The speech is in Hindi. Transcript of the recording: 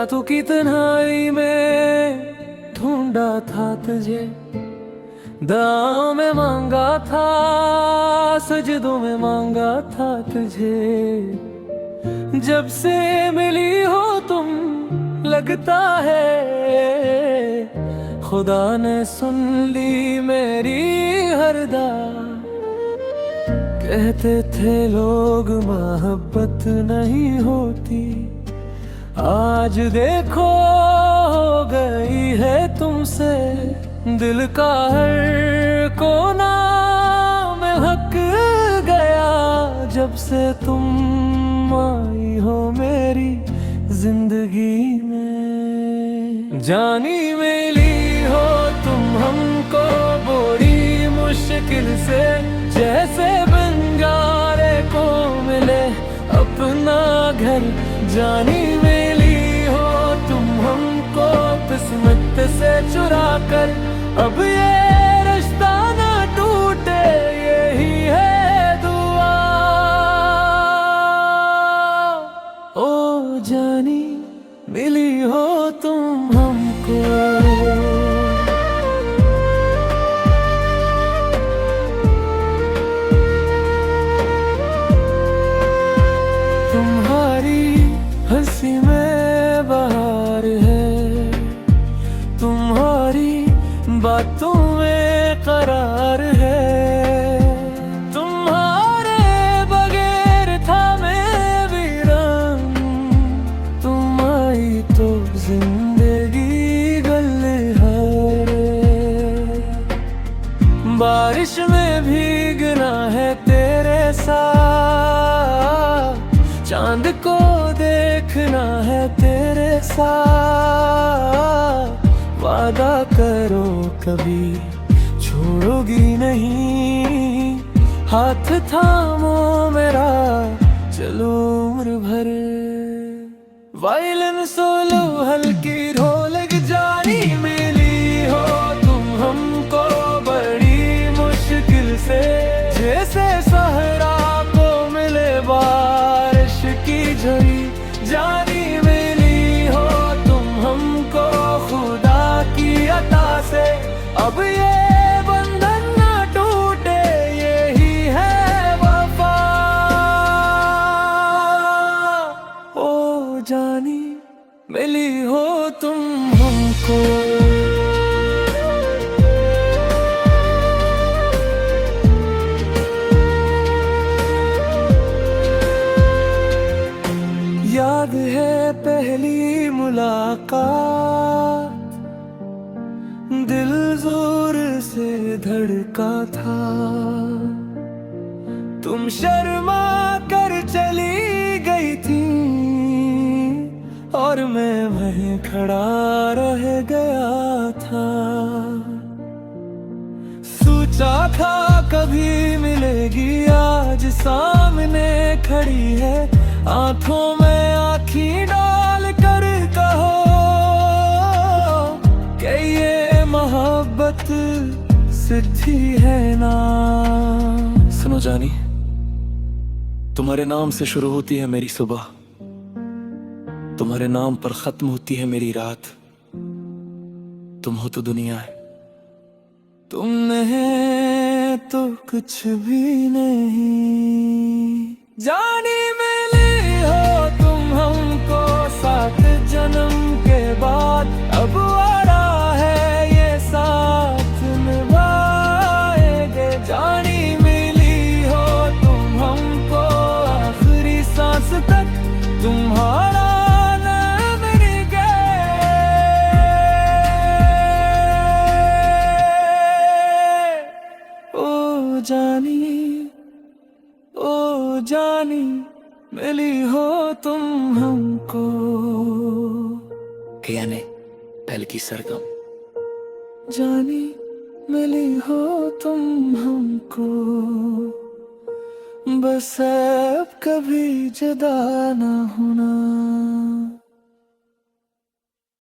रातों की तन्हाई में ढूंढा था तुझे, दुआओं में मांगा था, सजदों में मांगा था तुझे। जब से मिली हो तुम लगता है खुदा ने सुन ली मेरी हर दुआ। कहते थे लोग मोहब्बत नहीं होती, आज देखो हो गई है तुमसे। दिल का हर कोना महक गया जब से तुम आई हो मेरी जिंदगी में। जानी मिली हो तुम हमको बड़ी मुश्किल से, जैसे बंजारे को मिले अपना घर। जानी मिली हो तुम हमको किस्मत से चुरा कर, अब ये रिश्ता ना टूटे यही है दुआ। ओ जानी मिली हो तुम हमको। तुम्हारी हंसी में बहार है, तुम्हारी बातों में करार है। तुम्हारे बगैर था मैं वीरान, तुम आई तो जिंदगी गल्हार। बारिश में भीगना है तेरे साथ, चांद को देखना है तेरे साथ। वादा करो कभी छोड़ोगी नहीं, हाथ थामो मेरा चलो उम्र भर। वायलिन सोलो हल्की ढोलक, जानी मिली हो तुम हमको बड़ी मुश्किल से, जैसे सहरा को मिले बारिश की झड़ी। जानी मिली हो तुम हमको खुदा की अता से, अब ये बंधन ना टूटे यही है वफा। ओ जानी मिली हो तुम हमको। याद है पहली मुलाकात, दिल जोर से धड़का था। तुम शर्मा कर चली गई थी और मैं वहीं खड़ा रह गया था। सोचा था कभी मिलेगी, आज सामने खड़ी है। आंखों में आँखी डाल कर कहो कि ये मोहब्बत सच्ची है ना। सुनो जानी, तुम्हारे नाम से शुरू होती है मेरी सुबह, तुम्हारे नाम पर खत्म होती है मेरी रात। तुम हो तो दुनिया है, तुम नहीं तो कुछ भी नहीं। जानी मिली हो तुम हमको 7 जन्म के बाद, अब वादा है ये साथ निभाएंगे। जानी मिली हो तुम हमको आखिरी सांस तक, तुम्हारा नाम निगे। ओ जानी, ओ जानी मिली हो तुम हमको। यानी पहल की सरगम। जानी मिली हो तुम हमको, बस अब कभी जुदा ना होना।